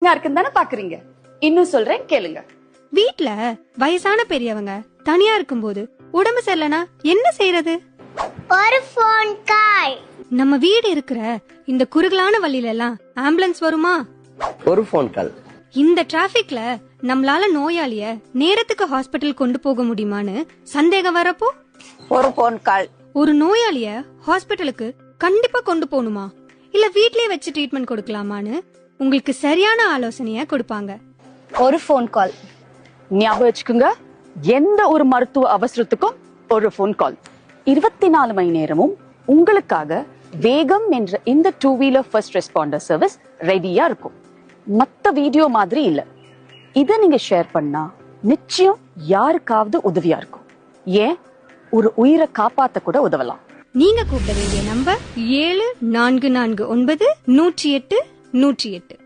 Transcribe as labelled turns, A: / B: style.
A: இருக்குன்னு தானே பாக்குறீங்க. இன்னும் சொல்றேன் கேளுங்க.
B: வீட்ல வயசான பெரியவங்க தனியா இருக்கும்போது உடம்பு சரியில்லைனா என்ன செய்யறது?
C: ஒரு போன் கால்.
B: நம்ம வீடு இருக்கிற இந்த குறுகலான வழியில எல்லாம் ஆம்புலன்ஸ் வருமா?
D: ஒரு போன் கால்.
B: இந்த டிராபிக்ல நம்மளால நோயாளிய நேரத்துக்கு ஹாஸ்பிட்டல் கொண்டு போக முடியுமான்னு சந்தேகம் வரப்போ
E: ஒரு போன் கால்.
B: ஒரு நோயாளிய ஹாஸ்பிட்டலுக்கு கண்டிப்பா கொண்டு போகணுமா இல்ல வீட்லயே வச்சு ட்ரீட்மெண்ட் கொடுக்கலாமான்னு உங்களுக்கு சரியான ஆலோசனைய கொடுப்பாங்க.
A: ஒரு போன் கால். ஞாபகம் வச்சுக்கோங்க, எந்த ஒரு மருத்துவ அவசரத்துக்கும் ஒரு போன் கால். 24 மணி நேரமும் உங்களுக்காக வேகம் என்ற இந்த 2 வீலர் ஃபர்ஸ்ட் ரெஸ்பாண்டர் சர்வீஸ் ரெடியா இருக்கும். மத்த வீடியோ மாதிரி இல்ல. இத நீங்க ஷேர் பண்ணா நிச்சயம் யாருக்காவது உதவியா இருக்கும். ஏன் ஒரு உயிரை காப்பாத்த கூட உதவலாம்.
B: நீங்க கூப்பிட வேண்டிய நம்பர் 7449 108 108.